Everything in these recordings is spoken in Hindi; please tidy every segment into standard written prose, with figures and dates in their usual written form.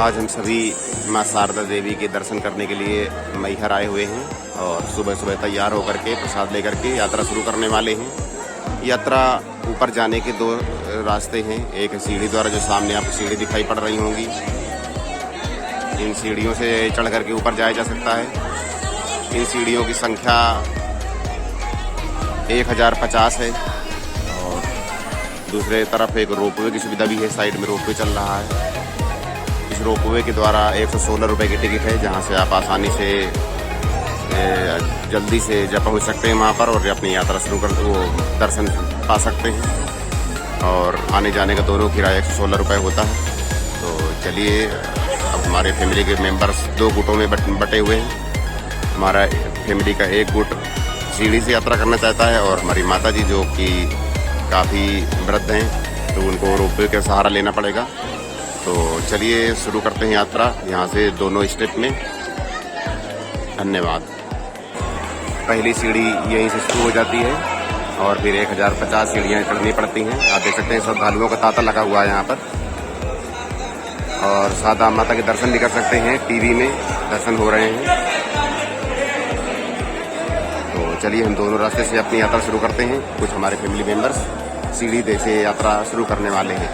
आज हम सभी माँ शारदा देवी के दर्शन करने के लिए मैहर आए हुए हैं और सुबह सुबह तैयार होकर के प्रसाद लेकर के यात्रा शुरू करने वाले हैं। यात्रा ऊपर जाने के दो रास्ते हैं। एक है सीढ़ी द्वारा, जो सामने आपको सीढ़ी दिखाई पड़ रही होंगी। इन सीढ़ियों से चढ़ करके ऊपर जाया जा सकता है। इन सीढ़ियों की संख्या 1050 है और दूसरे तरफ एक रोपवे की सुविधा भी है। साइड में रोपवे चल रहा है। इस रोपवे के द्वारा 116 रुपये की टिकट है, जहां से आप आसानी से जल्दी से जब पहुंच सकते हैं वहां पर और अपनी यात्रा शुरू कर वो दर्शन पा सकते हैं। और आने जाने का दोनों किराया 116 रुपये होता है। तो चलिए, अब हमारे फैमिली के मेंबर्स दो गुटों में बटे हुए हैं। हमारा फैमिली का एक गुट सीढ़ी से यात्रा करना चाहता है और हमारी माता जी जो कि काफ़ी वृद्ध हैं, तो उनको रोपवे का सहारा लेना पड़ेगा। तो चलिए शुरू करते हैं यात्रा यहाँ से दोनों स्टेप में। धन्यवाद। पहली सीढ़ी यहीं से शुरू हो जाती है और फिर 1050 सीढ़ियाँ चढ़नी पड़ती हैं। आप देख सकते हैं श्रद्धालुओं का तांता लगा हुआ है यहाँ पर। और सादा माता के दर्शन भी कर सकते हैं, टीवी में दर्शन हो रहे हैं। तो चलिए हम दोनों रास्ते से अपनी यात्रा शुरू करते हैं। कुछ हमारे फैमिली मेंबर्स सीढ़ी से यात्रा शुरू करने वाले हैं।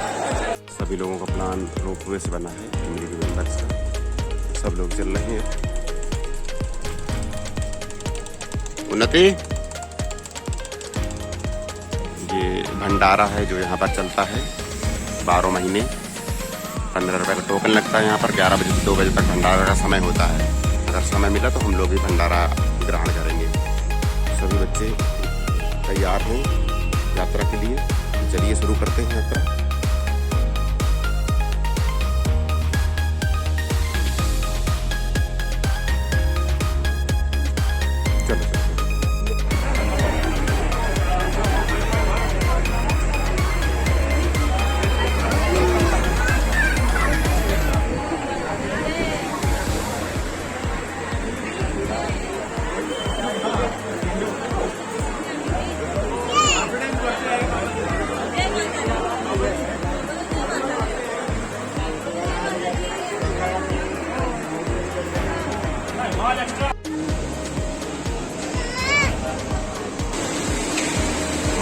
सभी लोगों का प्लान रोपवे से बना है, फैमिली के मेंबर्स का। सब लोग चल रहे हैं। उन्नति, ये भंडारा है जो यहाँ पर चलता है 12 महीने। 15 रुपये का टोकन लगता है यहाँ पर। 11 बजे से 2 बजे तक भंडारा का समय होता है। अगर समय मिला तो हम लोग भी भंडारा ग्रहण करेंगे। सभी बच्चे तैयार हैं यात्रा के लिए। चलिए शुरू करते हैं यात्रा।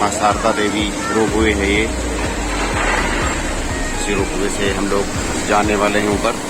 माँ शारदा देवी रोपवे है ये। इसी रोपवे से हम लोग जाने वाले हैं ऊपर।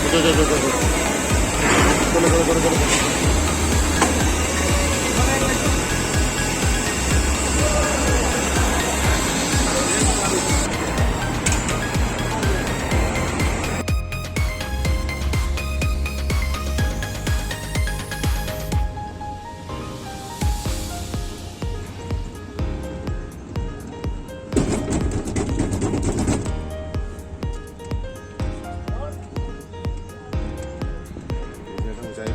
चलो। ऊंचाई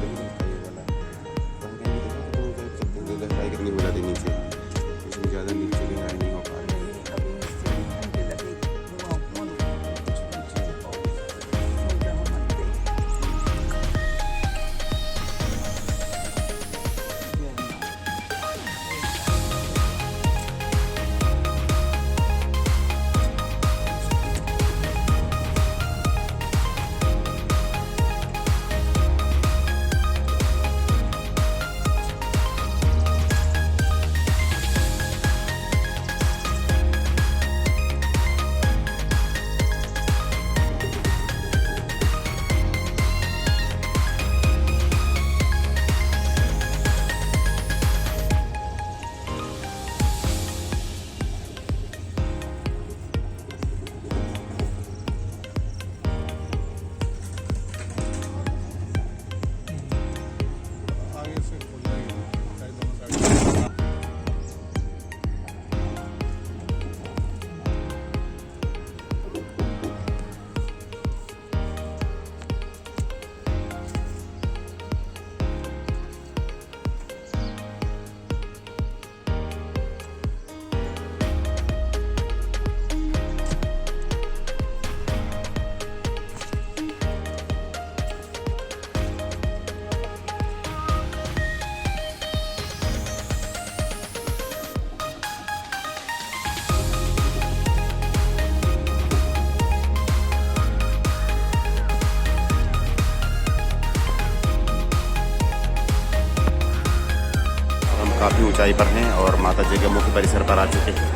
काफ़ी ऊंचाई पर हैं और माता जी के मुख्य परिसर पर आ चुके हैं।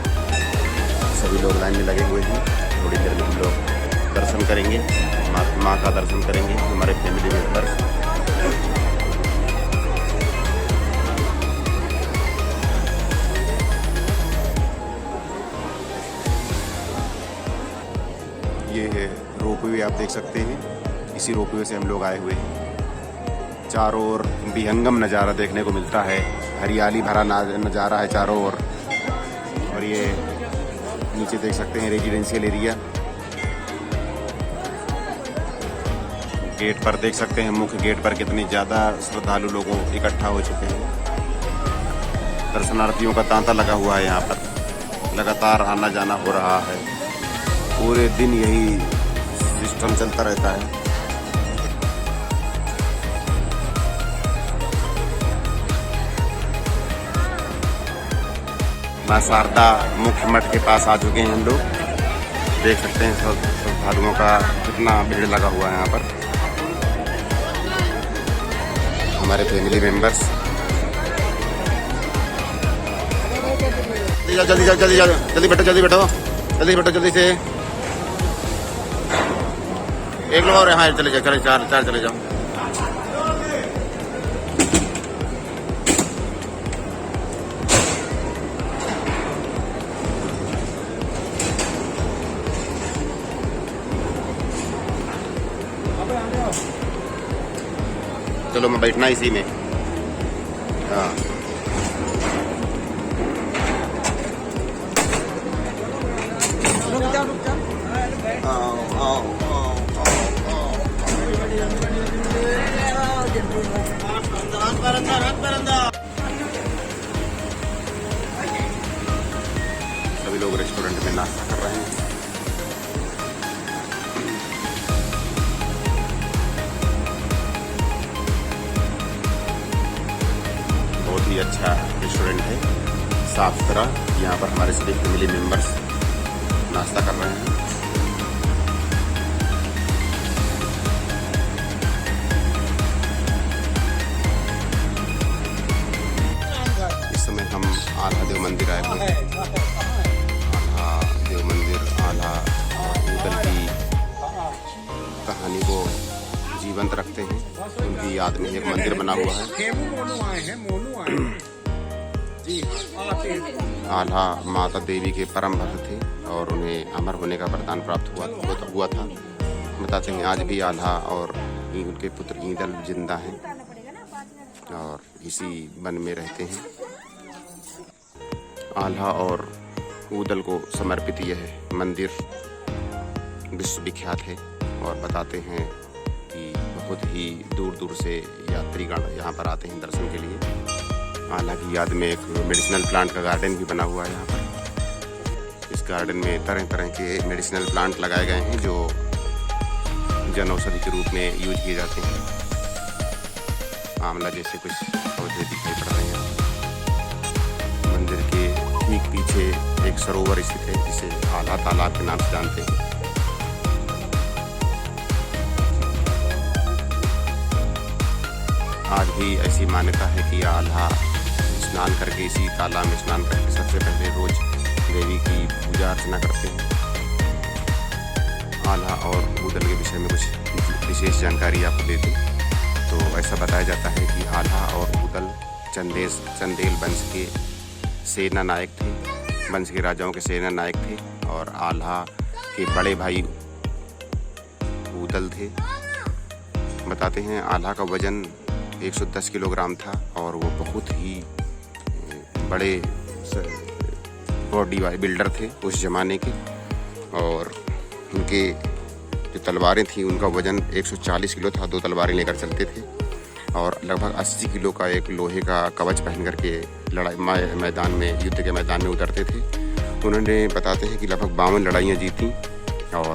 सभी लोग लाइन में लगे हुए हैं। थोड़ी देर में हम लोग दर्शन करेंगे, माँ का दर्शन करेंगे, हमारे फैमिली मेम्बर्स। ये रोपवे आप देख सकते हैं, इसी रोपवे से हम लोग आए हुए हैं। चारों ओर विहंगम नज़ारा देखने को मिलता है, हरियाली भरा नज़ारा है चारों ओर। और ये नीचे देख सकते हैं रेजिडेंशियल एरिया। गेट पर देख सकते हैं, मुख्य गेट पर कितनी ज़्यादा श्रद्धालु लोगों इकट्ठा हो चुके हैं। दर्शनार्थियों का तांता लगा हुआ है यहाँ पर, लगातार आना जाना हो रहा है। पूरे दिन यही सिस्टम चलता रहता है। माँ शारदा मुख्य मठ के पास आ चुके हैं हम लोग। देख सकते हैं श्रद्धालुओं का कितना भीड़ लगा हुआ है यहाँ पर। हमारे फैमिली मेंबर्स, जल्दी जाओ, जल्दी जाओ, जल्दी बैठो, जल्दी बैठो, जल्दी बैठो, जल्दी से। एक लोग और यहाँ चले जाओ, चले चार चले जाओ। चलो मैं बैठना इसी में। हाँ, सभी लोग रेस्टोरेंट में नाश्ता कर रहे हैं। बहुत ही अच्छा रेस्टोरेंट है, साफ सुथरा। यहाँ पर हमारे सभी फैमिली मेंबर्स नाश्ता कर रहे हैं। इस समय हम आल्हा देव मंदिर आए हुए हैं। आल्हा देव मंदिर आल्हा ऊदल की कहानी को जीवंत रखते हैं। उनकी याद में एक मंदिर बना हुआ है। आल्हा माता देवी के परम भक्त थे और उन्हें अमर होने का वरदान प्राप्त हुआ था। बताते हैं आज भी आल्हा और उनके पुत्र ईदल जिंदा हैं और इसी वन में रहते हैं। आल्हा और ऊदल को समर्पित यह मंदिर विश्वविख्यात है और बताते हैं कि बहुत ही दूर दूर से यात्रीगण यहाँ पर आते हैं दर्शन के लिए। आल्हा की याद में एक मेडिसिनल प्लांट का गार्डन भी बना हुआ है यहाँ पर। इस गार्डन में तरह तरह के मेडिसिनल प्लांट लगाए गए हैं जो जन औषधि के रूप में यूज किए जाते हैं। आंवला जैसे कुछ पौधे दिखाई पड़ रहे हैं। मंदिर के ठीक पीछे एक सरोवर स्थित है जिसे आल्हा तालाब के नाम से जानते हैं। आज भी ऐसी मान्यता है कि आल्हा स्नान करके, इसी तालाब में स्नान करके सबसे पहले रोज देवी की पूजा अर्चना करते हैं। आल्हा और ऊदल के विषय में कुछ विशेष जानकारी आपको दे दूं तो ऐसा बताया जाता है कि आल्हा और ऊदल चंदेल वंश के सेना नायक थे, वंश के राजाओं के सेना नायक थे और आल्हा के बड़े भाई ऊदल थे। बताते हैं आल्हा का वजन 110 किलोग्राम था और वो बहुत ही बड़े बॉडी वाले बिल्डर थे उस ज़माने के। और उनके जो तलवारें थी उनका वजन 140 किलो था। 2 तलवारें लेकर चलते थे और लगभग 80 किलो का एक लोहे का कवच पहन करके लड़ाई मैदान में, युद्ध के मैदान में उतरते थे। उन्होंने बताते हैं कि लगभग 52 लड़ाइयाँ जीती और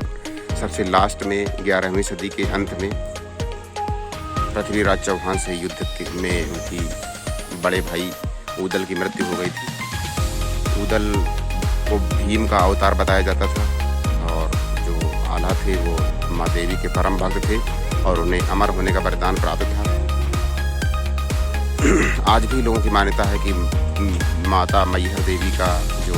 सबसे लास्ट में 11वीं सदी के अंत में पृथ्वीराज चौहान से युद्ध में उनकी बड़े भाई ऊदल की मृत्यु हो गई थी। ऊदल को भीम का अवतार बताया जाता था और जो आल्हा थे वो माँ देवी के परम भक्त थे और उन्हें अमर होने का वरदान प्राप्त था। आज भी लोगों की मान्यता है कि माता मैहर देवी का जो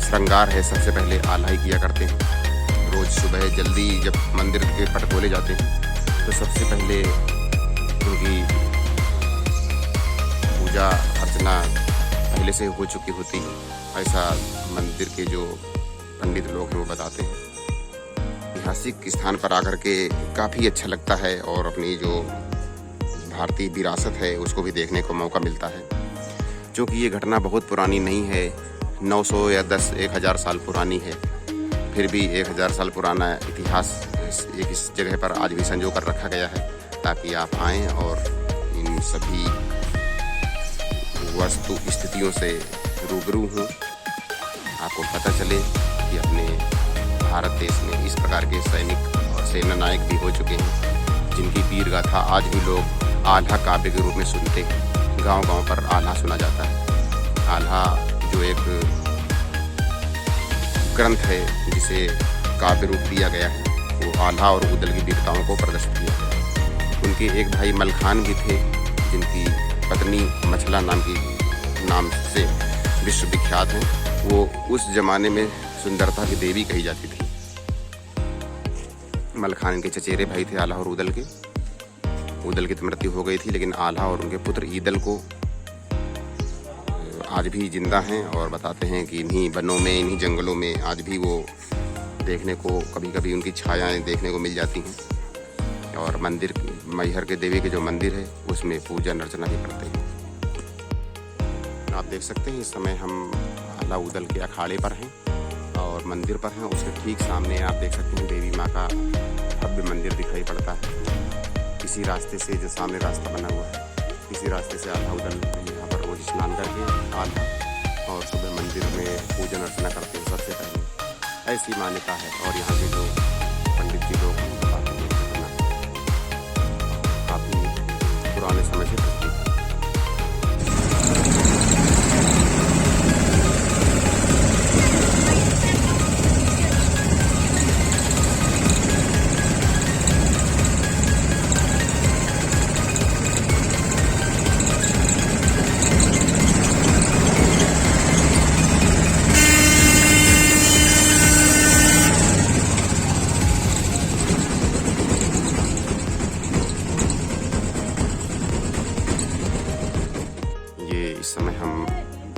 श्रृंगार है सबसे पहले आल्हा ही किया करते हैं। रोज़ सुबह जल्दी जब मंदिर के पट खोले जाते हैं तो सबसे पहले उनकी पूजा अर्चना पहले से हो चुकी होती है, ऐसा मंदिर के जो पंडित लोग हैं वो बताते हैं। ऐतिहासिक स्थान पर आकर के काफ़ी अच्छा लगता है और अपनी जो भारतीय विरासत है उसको भी देखने को मौका मिलता है। क्योंकि ये घटना बहुत पुरानी नहीं है, 900 या 10-1000 साल पुरानी है, फिर भी 1000 साल पुराना इतिहास एक इस जगह पर आज भी संजो कर रखा गया है ताकि आप आएँ और इन सभी वस्तु स्थितियों से रूबरू हों, आपको पता चले कि अपने भारत देश में इस प्रकार के सैनिक और सेना नायक भी हो चुके हैं जिनकी वीर गाथा आज भी लोग आल्हा काव्य के रूप में सुनते हैं। गांव-गांव पर आल्हा सुना जाता है। आल्हा जो एक ग्रंथ है जिसे काव्य रूप दिया गया है, वो आल्हा और उदल की वीरताओं को प्रदर्शित किया है। उनके एक भाई मलखान भी थे जिनकी पत्नी मछला नाम से विश्व विख्यात हैं। वो उस जमाने में सुंदरता की देवी कही जाती थी। मलखान के चचेरे भाई थे आल्हा और उदल के। उदल की तो मृत्यु हो गई थी, लेकिन आल्हा और उनके पुत्र ईदल को आज भी जिंदा हैं और बताते हैं कि इन्हीं वनों में, इन्हीं जंगलों में आज भी वो देखने को कभी कभी उनकी छायाएं देखने को मिल जाती हैं। और मंदिर मैहर के देवी के जो मंदिर है उसमें पूजन अर्चना भी करते हैं। आप देख सकते हैं इस समय हम आल्हा उदल के अखाड़े पर हैं और मंदिर पर हैं। उसके ठीक सामने आप देख सकते हैं देवी माँ का भव्य मंदिर दिखाई पड़ता है। इसी रास्ते से जो सामने रास्ता बना हुआ है, इसी रास्ते से आल्हा उदल यहाँ पर रोज स्नान करके आल्हा और सुबह मंदिर में पूजन अर्चना करते हैं सबसे पहले। ऐसी मान्यता है और यहाँ के जो पंडित जी लोग बताते हैं काफ़ी पुराने समय से प्रचलित है। इस समय हम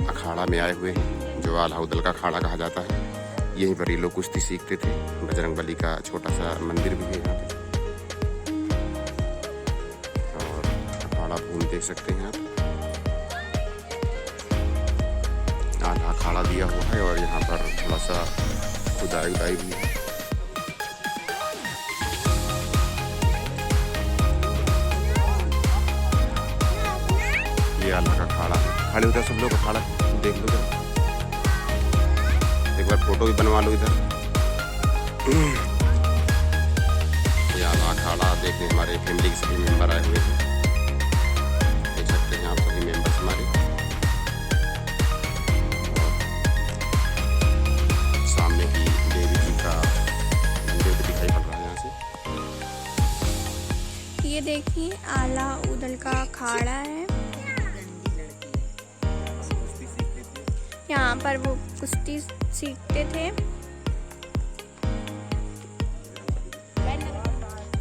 अखाड़ा में आए हुए हैं जो आल्हा उदल का अखाड़ा कहा जाता है। यहीं पर ये लोग कुश्ती सीखते थे। बजरंगबली का छोटा सा मंदिर भी है यहाँ पे और अखाड़ा भूमि देख सकते हैं आप। आल्हा अखाड़ा दिया हुआ है और यहाँ पर थोड़ा सा खुदाई उदाई भी है। ये आल्हा का अखाड़ा है। खड़े होता सब लोग अखाड़ा देख लो जरा, एक बार फोटो भी बनवा लो इधर। ये आल्हा अखाड़ा देखने हमारे फैमिली के सभी मेंबर आए हुए हैं। देख सकते हैं आप सभी मेंबर्स हमारे। सामने ही देवी जी का मंदिर भी दिखाई पड़ रहा है यहाँ से। ये देखिए आल्हा उदल का अखाड़ा है। यहाँ पर वो कुश्ती सीखते थे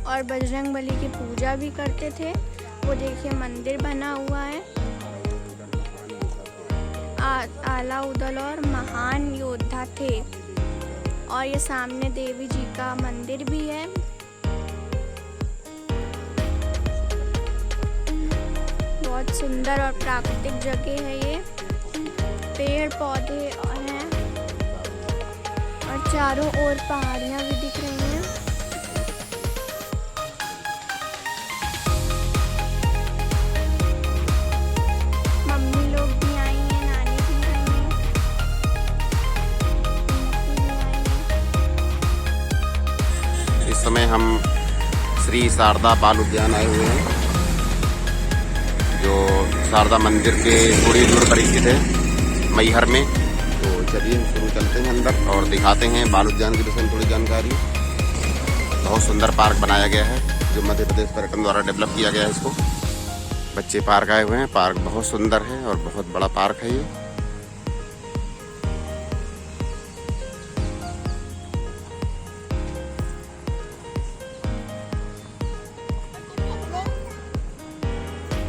और बजरंगबली की पूजा भी करते थे। वो देखिए मंदिर बना हुआ है। आल्हा उदल और महान योद्धा थे और ये सामने देवी जी का मंदिर भी है। बहुत सुंदर और प्राकृतिक जगह है ये। पेड़ पौधे हैं और चारों ओर पहाड़ियाँ भी दिख रही हैं। मम्मी लोग भी आई हैं, नानी भी आई हैं, इस समय हम श्री शारदा बाल उद्यान आए हुए हैं जो शारदा मंदिर के थोड़ी दूर पर स्थित है मैहर में। तो चलिए हम शुरू चलते हैं अंदर और दिखाते हैं बाल उद्यान के विषय में थोड़ी जानकारी। बहुत सुंदर पार्क बनाया गया है जो मध्य प्रदेश पर्यटन द्वारा डेवलप किया गया है इसको। बच्चे पार्क आए हुए हैं। पार्क बहुत सुंदर है और बहुत बड़ा पार्क है ये।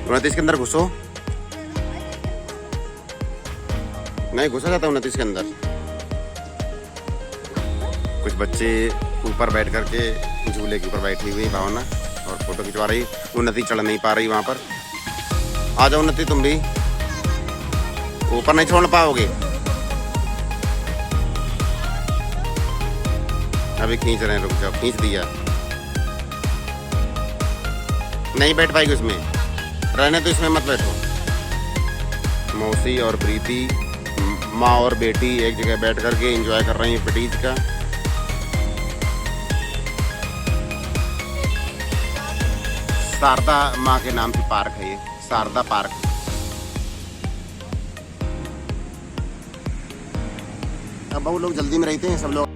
उन्नति इसके अंदर घुसो। नहीं घुसा जाता उन्नति इसके अंदर। कुछ बच्चे ऊपर बैठ करके झूले के ऊपर बैठी हुई भावना और फोटो खिंचवा रही। उन्नति चढ़ नहीं पा रही वहां पर। आ जाओ उन्नति, तुम भी ऊपर नहीं छोड़ पाओगे। अभी खींच रहे हैं, रुक जाओ। खींच दिया, नहीं बैठ पाएगी उसमें। रहने तो इसमें मत बैठो। मौसी और प्रीति, माँ और बेटी एक जगह बैठ करके एंजॉय कर रही हैं फटीज का। शारदा माँ के नाम की पार्क है ये, शारदा पार्क। अब बहुत लोग जल्दी में रहते हैं सब लोग।